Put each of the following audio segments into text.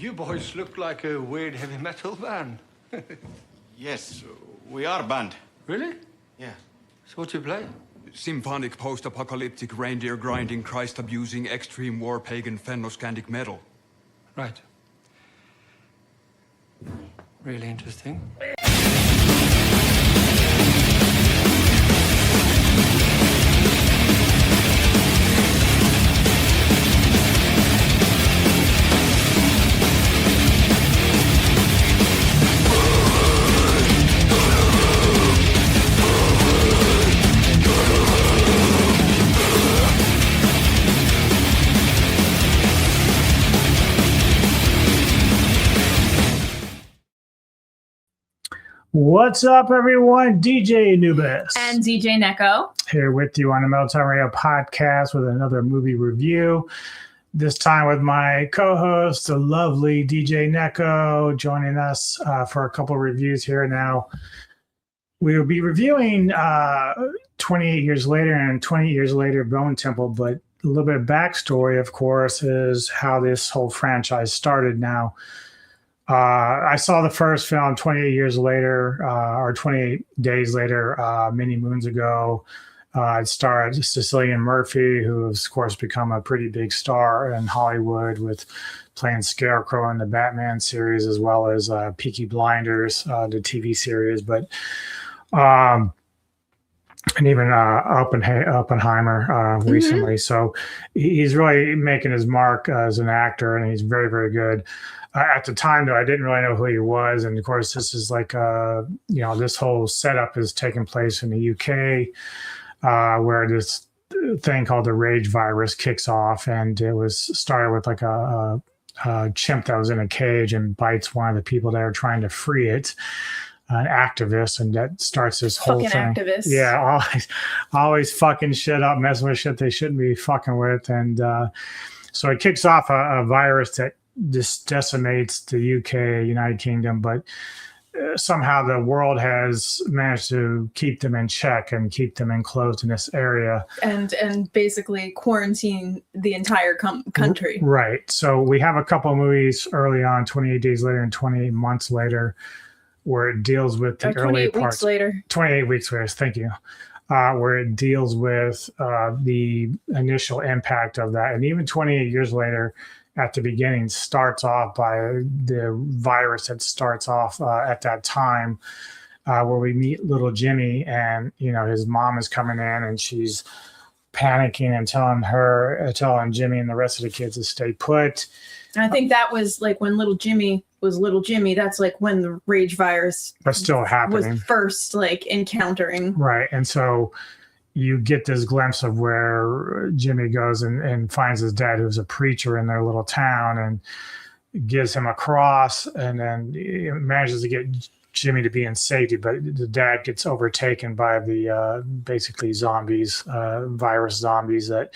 You boys look like a weird heavy metal band. Yes, we are a band. Really? Yeah. So what do you play? Symphonic, post-apocalyptic, reindeer-grinding, Christ-abusing, extreme war, pagan, Fennoscandic metal. Right. Really interesting. What's up, everyone? DJ Anubis. And DJ Neko. Here with you on the Metal Time Radio podcast with another movie review. This time with my co-host, the lovely DJ Neko, joining us for a couple of reviews here now. We will be reviewing 28 Years Later and 28 Years Later Bone Temple, but a little bit of backstory, of course, is how this whole franchise started now. I saw the first film 28 years later, or 28 days later, many moons ago. It starred Cillian Murphy, who has, of course, become a pretty big star in Hollywood with playing Scarecrow in the Batman series, as well as Peaky Blinders, the TV series. But and even Oppenheimer recently. So he's really making his mark as an actor, and he's very, very good. At the time, though, I didn't really know who he was. And of course, this is like, this whole setup is taking place in the UK, where this thing called the rage virus kicks off. And it was started with like a chimp that was in a cage and bites one of the people that are trying to free it, an activist. And that starts this whole fucking thing. Activists. Yeah, always fucking shit up, messing with shit they shouldn't be fucking with. And so it kicks off a virus that just decimates the UK, United Kingdom, but somehow the world has managed to keep them in check and keep them enclosed in this area. And basically quarantine the entire country. Right. So we have a couple of movies early on, 28 Days Later and 28 Months Later, where it deals with the early parts. 28 weeks later, thank you. Where it deals with the initial impact of that. And even 28 years later, at the beginning, starts off by the virus that starts off at that time, where we meet little Jimmy, and his mom is coming in and she's panicking and telling Jimmy and the rest of the kids to stay put. And I think that was like when little Jimmy was little Jimmy. That's like when the rage virus was still happening. Was first like encountering. Right, and so you get this glimpse of where Jimmy goes and finds his dad, who's a preacher in their little town, and gives him a cross, and then he manages to get Jimmy to be in safety. But the dad gets overtaken by the basically zombies, virus zombies that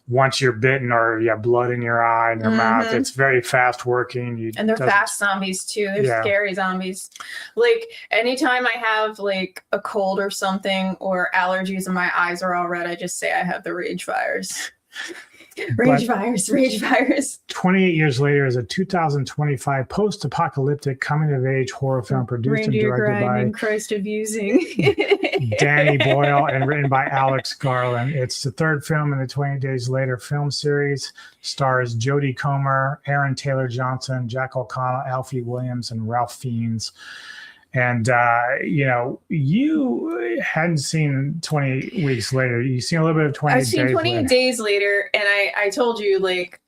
once you're bitten or you have blood in your eye and your mouth, it's very fast working. And they're fast zombies too. They're scary zombies. Like anytime I have like a cold or something or allergies and my eyes are all red, I just say I have the rage virus. Rage virus. 28 Years Later is a 2025 post-apocalyptic coming-of-age horror film produced and directed by Christ abusing Danny Boyle and written by Alex Garland. It's the third film in the 28 Days Later film series. Stars Jodie Comer, Aaron Taylor Johnson, Jack O'Connell, Alfie Williams, and Ralph Fiennes. And, you hadn't seen 28 Weeks Later. You've seen a little bit of 28 Days Later. I've seen 28 Days Later, and I told you, like,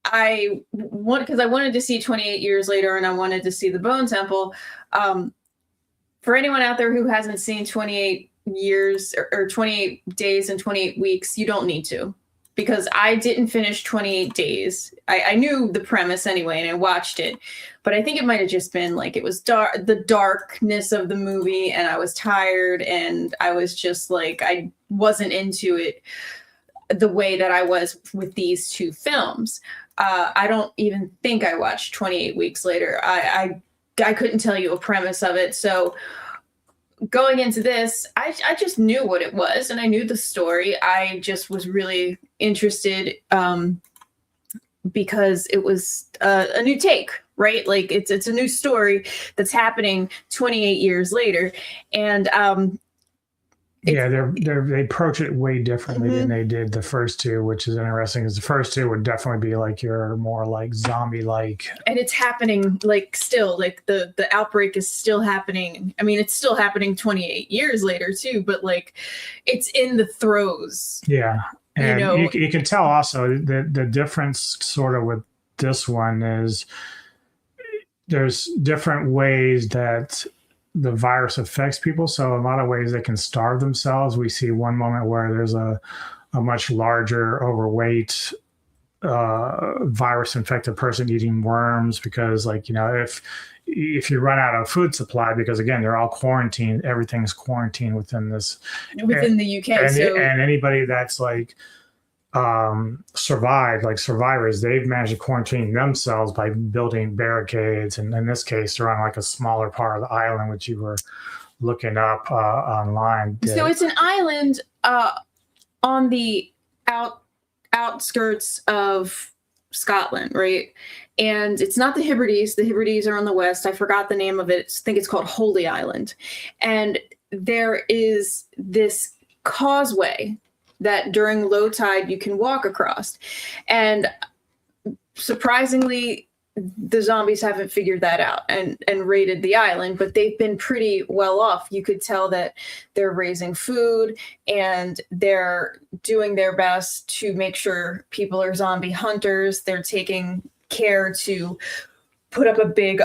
because I wanted to see 28 Years Later, and I wanted to see the Bone Temple. For anyone out there who hasn't seen 28 years or 28 days and 28 weeks, you don't need to. Because I didn't finish 28 days. I knew the premise anyway, and I watched it. But I think it might have just been like it was the darkness of the movie, and I was tired, and I was just like, I wasn't into it the way that I was with these two films. I don't even think I watched 28 Weeks Later. I couldn't tell you a premise of it. So going into this, I just knew what it was, and I knew the story. I just was really interested because it was a new take, right? Like it's a new story that's happening 28 years later, and they approach it way differently than they did the first two, which is interesting because the first two would definitely be like your more like zombie like, and it's happening like still, like the outbreak is still happening. I mean, it's still happening 28 years later too, but like it's in the throes. Yeah. And you know, you can tell also the difference sort of with this one is there's different ways that the virus affects people. So a lot of ways they can starve themselves. We see one moment where there's a much larger, overweight virus infected person eating worms because, like, you know, if you run out of food supply, because again, they're all quarantined, everything's quarantined within the UK. And anybody that's like survived, like survivors, they've managed to quarantine themselves by building barricades, and in this case they're on like a smaller part of the island, which you were looking up online. So it's an island on the outskirts of Scotland, right? And it's not the Hebrides. The Hebrides are on the west. I forgot the name of it. I think it's called Holy Island. And there is this causeway that during low tide you can walk across. And surprisingly, the zombies haven't figured that out and raided the island, but they've been pretty well off. You could tell that they're raising food and they're doing their best to make sure people are zombie hunters. They're taking care to put up a big,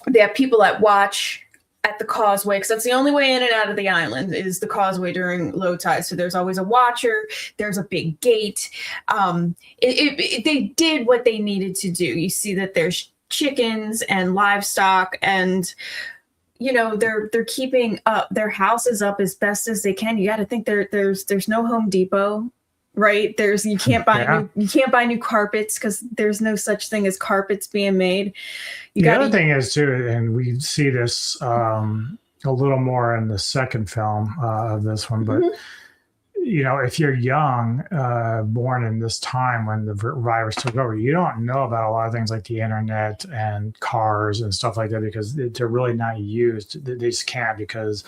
they have people that watch at the causeway, because that's the only way in and out of the island is the causeway during low tide. So there's always a watcher. There's a big gate. They did what they needed to do. You see that there's chickens and livestock, and you know they're keeping up their houses up as best as they can. You got to think there's no Home Depot, right? You can't buy new carpets because there's no such thing as carpets being made. The other thing is too, and we see this a little more in the second film of this one, but you know, if you're young, born in this time when the virus took over, you don't know about a lot of things like the internet and cars and stuff like that because they're really not used. They just can't because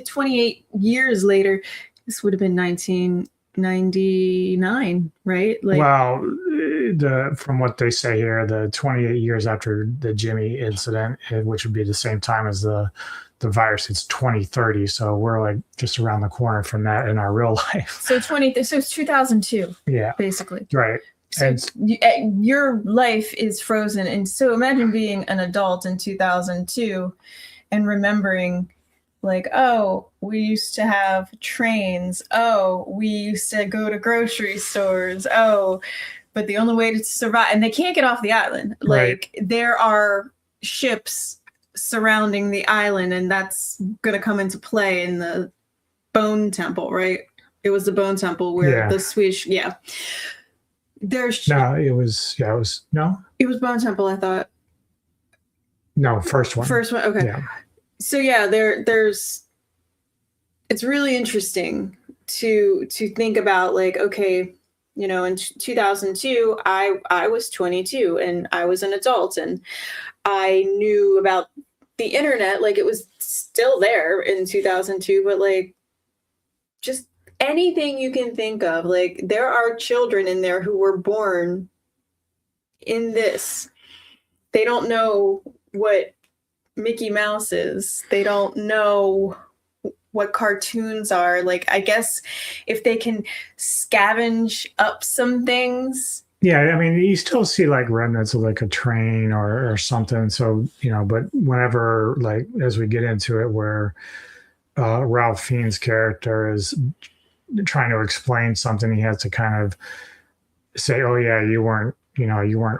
28 years later, this would have been 1999, right? Like, well, from what they say here, the 28 years after the Jimmy incident, which would be the same time as the virus, it's 2030. So we're like just around the corner from that in our real life. So it's 2002. Yeah, basically. Right. So your life is frozen, and so imagine being an adult in 2002 and remembering, like, oh, we used to have trains. Oh, we used to go to grocery stores. Oh, but the only way to survive, and they can't get off the island. Like, there are ships surrounding the island, and that's going to come into play in the Bone Temple, right? It was the Bone Temple where the Swedish, it was Bone Temple, I thought. No, first one, okay. Yeah. So there's it's really interesting to think about, like, okay, you know, in 2002 I was 22 and I was an adult and I knew about the internet, like it was still there in 2002, but like just anything you can think of, like there are children in there who were born in this. They don't know what Mickey Mouse is. They don't know what cartoons are. Like, I guess if they can scavenge up some things. Yeah, I mean, you still see like remnants of like a train or something. So, you know, but whenever, like, as we get into it, where Ralph Fiennes' character is trying to explain something, he has to kind of say, oh yeah, you weren't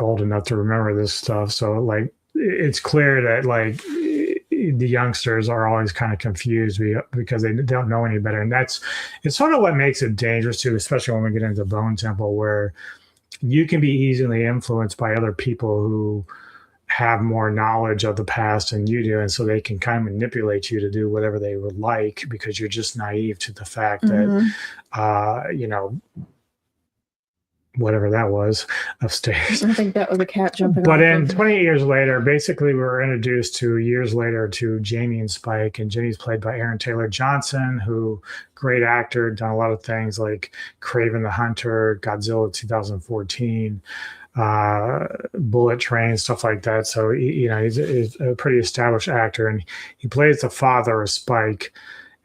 old enough to remember this stuff. So like, it's clear that like the youngsters are always kind of confused because they don't know any better. And it's sort of what makes it dangerous too, especially when we get into Bone Temple, where you can be easily influenced by other people who have more knowledge of the past than you do. And so they can kind of manipulate you to do whatever they would like because you're just naive to the fact that, you know, whatever that was upstairs. I think that was a cat jumping. But off then of- 28 years later, basically, we were introduced to years later to Jamie and Spike, and Jamie's played by Aaron Taylor Johnson, who great actor, done a lot of things like Kraven the Hunter, Godzilla 2014, Bullet Train, stuff like that. So he's a pretty established actor, and he plays the father of Spike.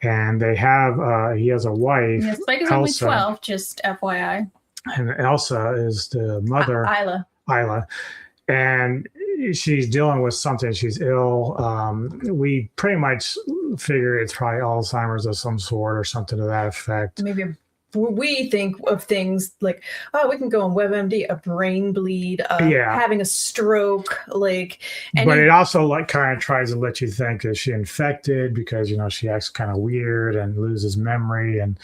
And they have he has a wife. Yeah, Spike is only Elsa, 12, just FYI. and Elsa is the mother. Isla. And she's dealing with something. She's ill. We pretty much figure it's probably Alzheimer's of some sort or something to that effect. Maybe we think of things like, oh, we can go on WebMD, a brain bleed, having a stroke, like. But it also like kind of tries to let you think, is she infected? Because she acts kind of weird and loses memory, and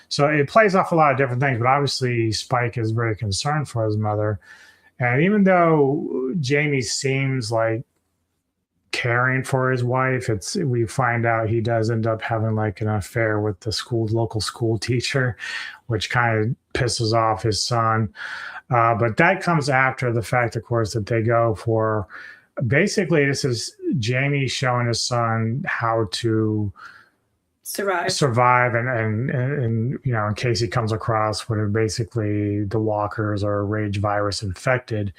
so it plays off a lot of different things. But obviously, Spike is very concerned for his mother. And even though Jamie seems like caring for his wife, we find out he does end up having like an affair with the local school teacher, which kind of pisses off his son. But that comes after the fact, of course, that they go for basically this is Jamie showing his son how to survive and in case he comes across what are basically the walkers or a rage virus infected,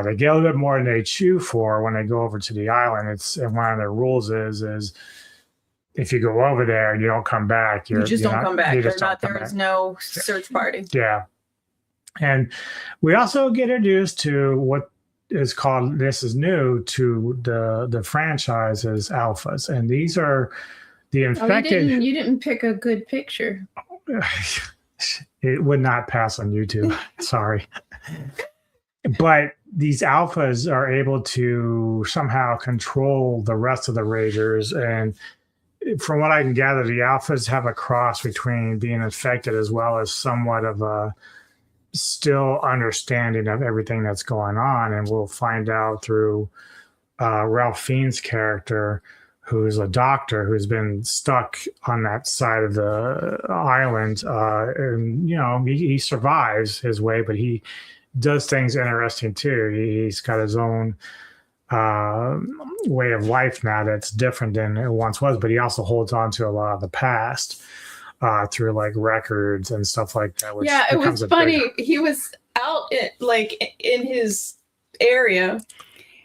they get a little bit more than they chew for when they go over to the island. And one of their rules is if you go over there, you don't come back. You just don't come back. There is no search party. Yeah. And we also get introduced to what is called, this is new to the franchise, as alphas. And these are the infected. You didn't pick a good picture. It would not pass on YouTube. Sorry. But these alphas are able to somehow control the rest of the Ragers. And from what I can gather, the alphas have a cross between being infected as well as somewhat of a still understanding of everything that's going on. And we'll find out through Ralph Fiennes' character, who's a doctor who's been stuck on that side of the island. And, he survives his way, but he does things interesting too. He's got his own way of life now that's different than it once was, but he also holds on to a lot of the past through like records and stuff like that. Which it was funny. He was out in his area.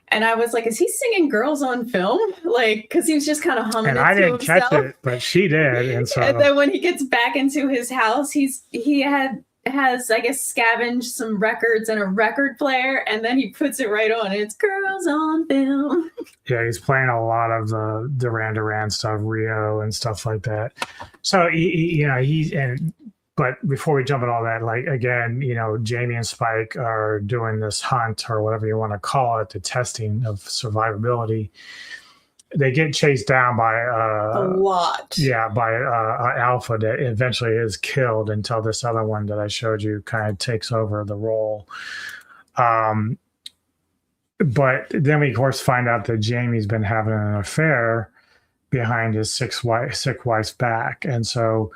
And I was like, is he singing Girls on Film? Like, because he was just kind of humming and it I to didn't himself. catch it, but she did. And so and then when he gets back into his house, he has, I guess, scavenged some records and a record player, and then he puts it right on. It's Girls on Film. Yeah, he's playing a lot of the Duran Duran stuff, Rio and stuff like that. So but before we jump at all that, like again, Jamie and Spike are doing this hunt or whatever you want to call it, the testing of survivability. They get chased down by a lot. Yeah, by alpha that eventually is killed until this other one that I showed you kind of takes over the role. But then we of course find out that Jamie's been having an affair behind his sick wife's back, and so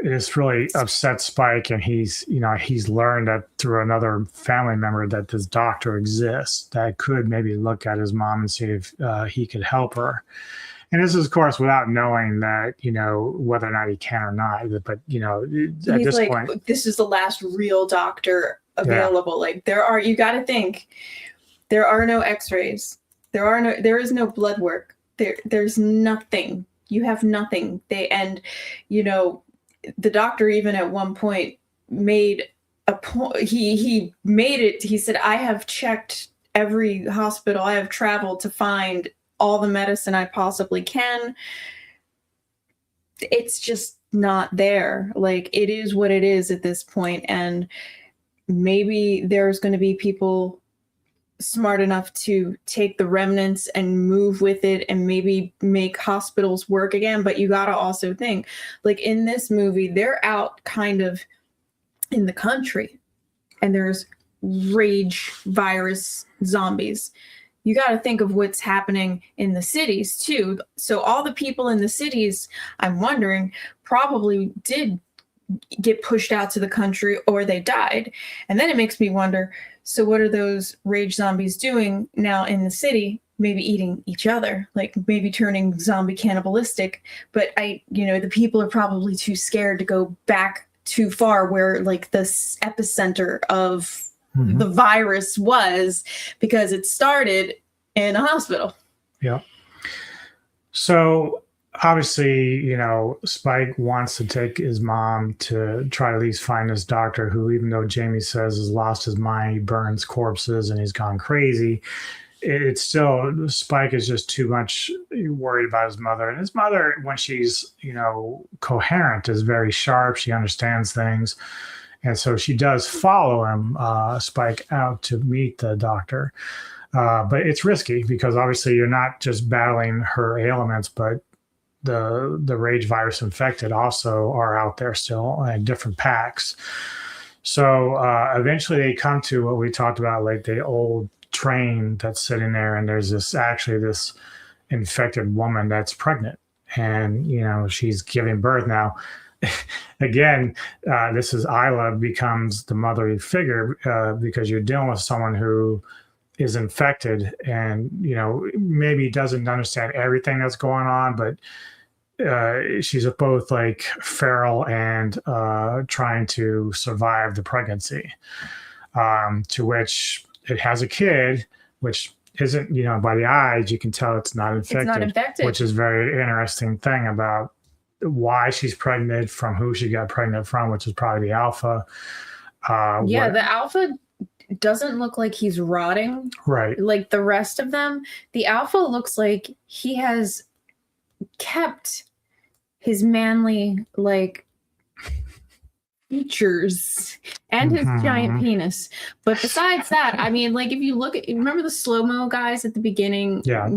this really upsets Spike, and he's learned that through another family member that this doctor exists that could maybe look at his mom and see if he could help her. And this is, of course, without knowing that, whether or not he can or not. But, at this point, this is the last real doctor available. Yeah. Like you got to think, there are no x-rays. There is no blood work. There's nothing. You have nothing. The doctor even at one point made a point. He made it. He said, I have checked every hospital. I have traveled to find all the medicine I possibly can. It's just not there. Like, it is what it is at this point. And maybe there's going to be people smart enough to take the remnants and move with it and maybe make hospitals work again. But you got to also think, like, in this movie, they're out kind of in the country and there's rage virus zombies. You got to think of what's happening in the cities too. So all the people in the cities, I'm wondering, probably did get pushed out to the country or they died. And then it makes me wonder, so what are those rage zombies doing now in the city? Maybe eating each other, like maybe turning zombie cannibalistic. But the people are probably too scared to go back too far where like the epicenter of the virus was, because it started in a hospital. Yeah. So obviously, Spike wants to take his mom to try to at least find this doctor who, even though Jamie says has lost his mind, he burns corpses and he's gone crazy. It's still, Spike is just too much worried about his mother. And his mother, when she's, coherent, is very sharp. She understands things. And so she does follow him, Spike, out to meet the doctor. But it's risky because obviously you're not just battling her ailments, but the rage virus infected also are out there still in different packs. So eventually they come to what we talked about, like the old train that's sitting there, and there's this infected woman that's pregnant, and she's giving birth now. Again, this is Isla becomes the motherly figure because you're dealing with someone who is infected and maybe doesn't understand everything that's going on, but she's both like feral and trying to survive the pregnancy, to which it has a kid, which isn't, by the eyes, you can tell it's not infected. It's not infected. Which is very interesting thing about why she's pregnant, from who she got pregnant from, which is probably the alpha. The alpha doesn't look like he's rotting. Right. Like the rest of them. The alpha looks like he has kept his manly, features and his giant penis. But besides that, I mean, like if you remember the slow-mo guys at the beginning? Yeah.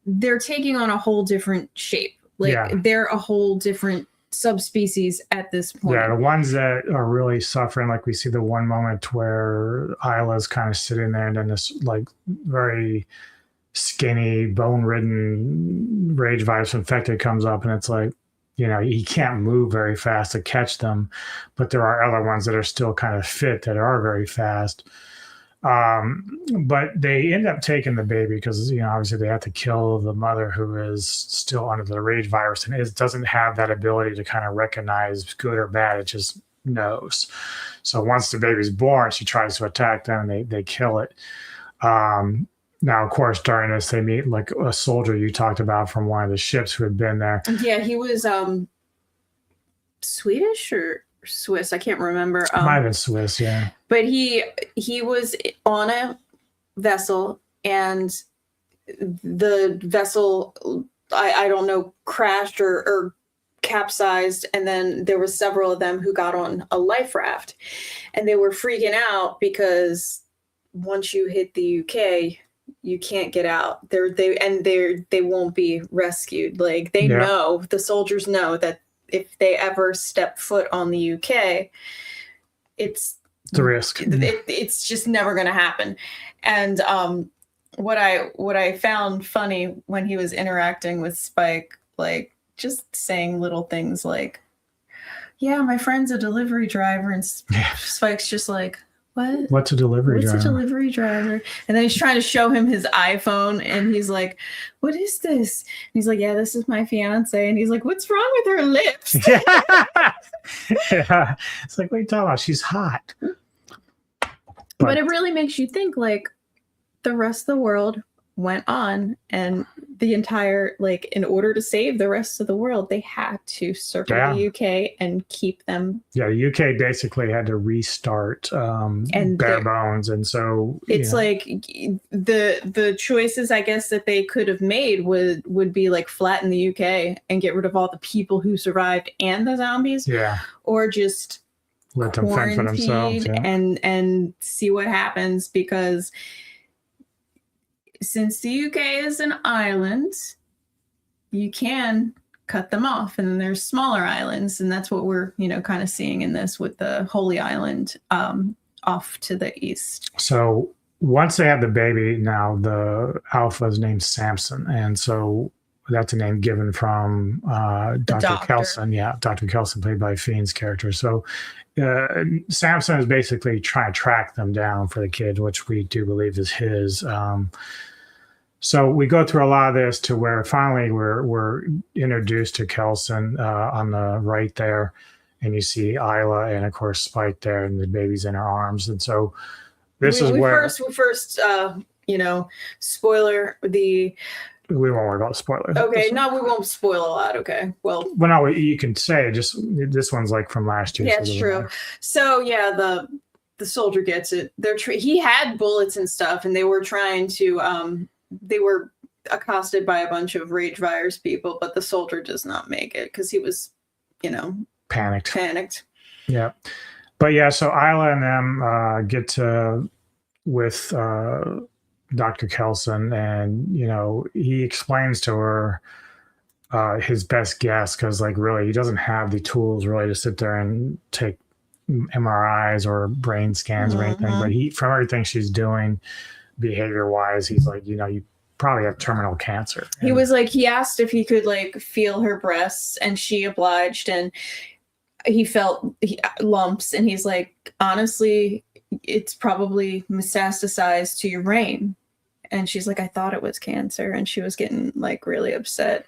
They're taking on a whole different shape. They're a whole different subspecies at this point. Yeah, the ones that are really suffering, like we see the one moment where Isla's kind of sitting there and then this like very skinny, bone-ridden rage virus infected comes up, and it's like, he can't move very fast to catch them, but there are other ones that are still kind of fit that are very fast. But they end up taking the baby because, obviously they have to kill the mother who is still under the rage virus and doesn't have that ability to kind of recognize good or bad. It just knows. So once the baby's born, she tries to attack them and they kill it. Now, of course, during this, they meet like a soldier you talked about from one of the ships who had been there. Yeah, he was Swedish or Swiss. I can't remember. It might have been Swiss, yeah. But he was on a vessel, and the vessel, I don't know, crashed or capsized, and then there were several of them who got on a life raft, and they were freaking out because once you hit the UK, you can't get out. They won't be rescued. Like they know, the soldiers know that if they ever step foot on the UK, it's the risk. It's just never going to happen. And what I found funny when he was interacting with Spike, like just saying little things like, "Yeah, my friend's a delivery driver," and Spike's just like, "What? What's a delivery driver? What's a delivery driver?" And then he's trying to show him his iPhone, and he's like, "What is this?" And he's like, "Yeah, this is my fiance." And he's like, "What's wrong with her lips?" Yeah. It's like, what are you talking about? She's hot. But it really makes you think, like, the rest of the world went on, and the entire, like, in order to save the rest of the world, they had to circle the UK and keep them. Yeah, the UK basically had to restart and bare bones, and so it's like the choices, I guess, that they could have made would be like flatten the UK and get rid of all the people who survived and the zombies, or just let them fend for themselves, and see what happens, because since the UK is an island, you can cut them off, and then there's smaller islands, and that's what we're kind of seeing in this with the Holy Island off to the east. So once they have the baby, now the alpha is named Samson, and so that's a name given from Dr. doctor. Kelson. Yeah, Dr. Kelson, played by Fiend's character. So Samson is basically trying to track them down for the kids, which we do believe is his. So we go through a lot of this to where finally we're introduced to Kelson on the right there, and you see Isla and of course Spike there, and the baby's in her arms, and so this is where we first spoiler the. We won't worry about spoilers. Okay, no, we won't spoil a lot. Okay, well, no, you can say just this one's like from last year. Yeah, it's true. So yeah, the soldier gets it. He had bullets and stuff, and they were trying to they were accosted by a bunch of rage virus people, but the soldier does not make it because he was, panicked. Yeah, but yeah, so Isla and them get to with Dr. Kelson, and he explains to her his best guess, because like really he doesn't have the tools really to sit there and take MRIs or brain scans or anything, but from everything she's doing behavior wise, he's like, you probably have terminal cancer. He was like, he asked if he could like feel her breasts, and she obliged, and he felt lumps, and he's like, honestly, it's probably metastasized to your brain. And she's like, I thought it was cancer. And she was getting like really upset.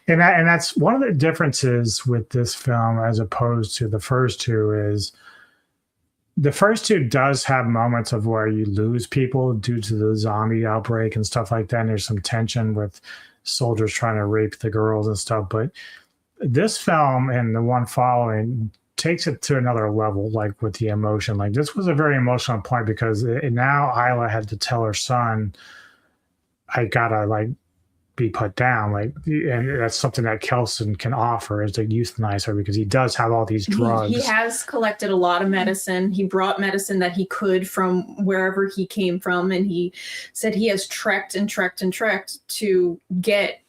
And that's one of the differences with this film as opposed to the first two is the first two does have moments of where you lose people due to the zombie outbreak and stuff like that. And there's some tension with soldiers trying to rape the girls and stuff. But this film and the one following takes it to another level, like with the emotion. Like this was a very emotional point because now Isla had to tell her son, I gotta like be put down, like, and that's something that Kelson can offer is to euthanize her because he does have all these drugs. He has collected a lot of medicine. He brought medicine that he could from wherever he came from, and he said he has trekked and trekked and trekked to get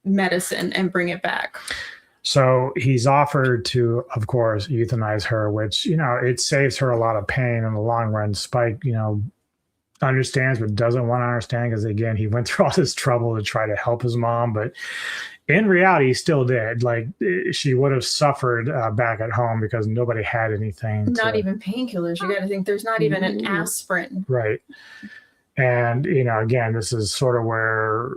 medicine and bring it back. So he's offered to, of course, euthanize her, which, it saves her a lot of pain in the long run. Spike, understands but doesn't want to understand because, again, he went through all this trouble to try to help his mom. But in reality, he still did. Like, she would have suffered back at home because nobody had anything. Not even painkillers. You got to think there's not even an aspirin. Right. And, again, this is sort of where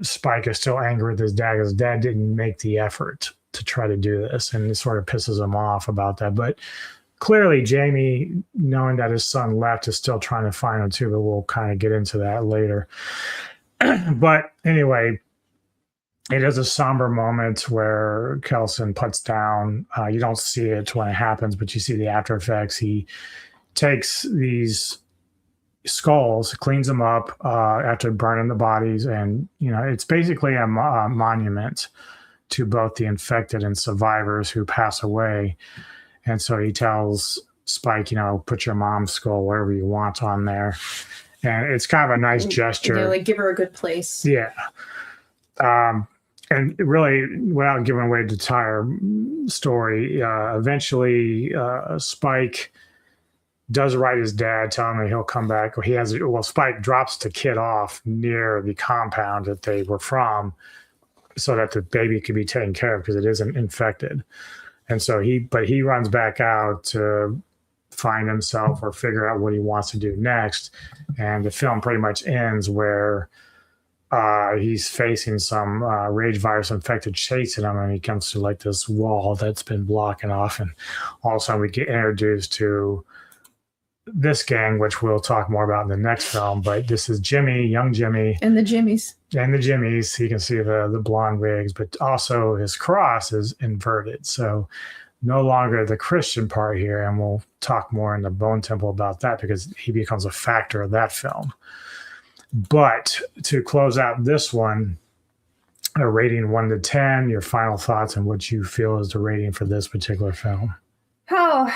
Spike is still angry with his dad because his dad didn't make the effort to try to do this, and it sort of pisses him off about that. But clearly Jamie, knowing that his son left, is still trying to find him too, but we'll kind of get into that later. But anyway, it is a somber moment where Kelson puts down, you don't see it when it happens, but you see the after effects. He takes these skulls, cleans them up after burning the bodies, and it's basically a monument to both the infected and survivors who pass away. And so he tells Spike, put your mom's skull wherever you want on there, and it's kind of a nice gesture. Like give her a good place. Yeah. And really, without giving away the entire story, eventually Spike does write his dad, telling him he'll come back. Spike drops the kid off near the compound that they were from so that the baby could be taken care of because it isn't infected. And so he runs back out to find himself or figure out what he wants to do next. And the film pretty much ends where he's facing some rage virus infected chasing him, and he comes to like this wall that's been blocking off. And all of a sudden we get introduced to this gang, which we'll talk more about in the next film. But this is Jimmy, young Jimmy. And the Jimmies. And the Jimmies. You can see the blonde wigs, but also his cross is inverted. So no longer the Christian part here. And we'll talk more in the Bone Temple about that because he becomes a factor of that film. But to close out this one, a rating 1 to 10, your final thoughts on what you feel is the rating for this particular film. Oh,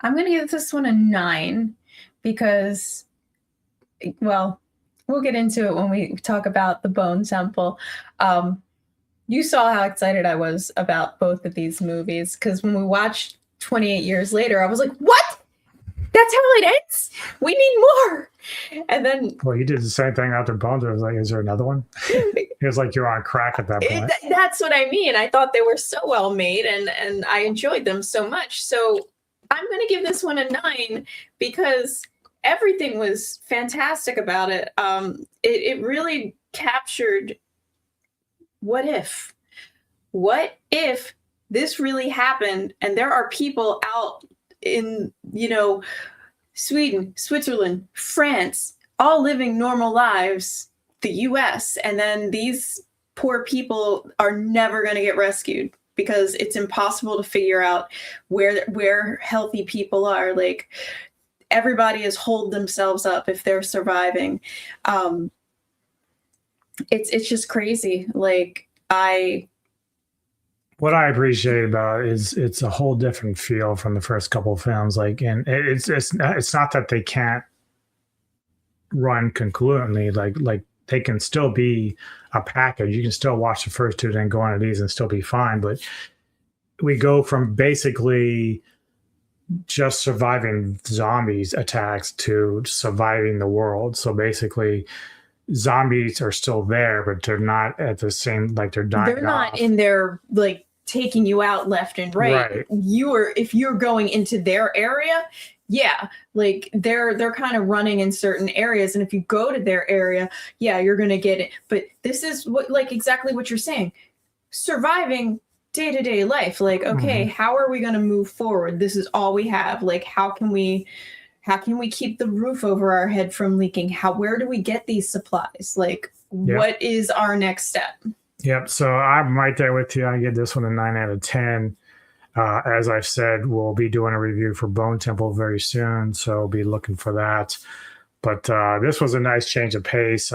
I'm going to give this one a 9 because, well, we'll get into it when we talk about the Bone Temple. You saw how excited I was about both of these movies because when we watched 28 Years Later, I was like, what? That's how it ends. We need more. And then Well, you did the same thing after Bones. I was like, is there another one? It was like you're on crack at that point. that's what I mean. I thought they were so well made, and I enjoyed them so much. So I'm going to give this one a 9 because everything was fantastic about it. It really captured what if this really happened and there are people out in, Sweden, Switzerland, France, all living normal lives, the US, and then these poor people are never going to get rescued because it's impossible to figure out where healthy people are. Like, everybody has holed themselves up if they're surviving. It's just crazy. Like, what I appreciate about it is it's a whole different feel from the first couple of films. Like, and it's not that they can't run concurrently. Like they can still be a package. You can still watch the first two, then go on to these and still be fine. But we go from basically just surviving zombies attacks to surviving the world. So basically, zombies are still there, but they're not at the same, like, they're dying. They're not in there, like, taking you out left and right. If you're going into their area, yeah, like they're kind of running in certain areas, and if you go to their area, yeah, you're gonna get it. But this is exactly what you're saying, surviving day-to-day life. Like, okay, how are we gonna move forward? This is all we have. Like, how can we keep the roof over our head from leaking? Where do we get these supplies? Like, what is our next step? Yep. So I'm right there with you. I give this one a 9 out of 10. As I've said, we'll be doing a review for Bone Temple very soon, so be looking for that. But this was a nice change of pace.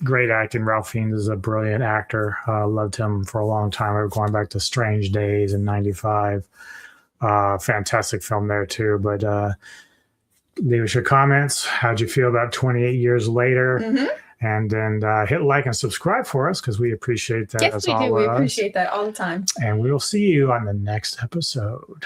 Great acting. Ralph Fiennes is a brilliant actor. Loved him for a long time. We were going back to Strange Days in '95. Fantastic film there too. But leave us your comments. How'd you feel about 28 years later? And then hit like and subscribe for us because we appreciate that. Yes, we do. We appreciate that all the time. And we will see you on the next episode.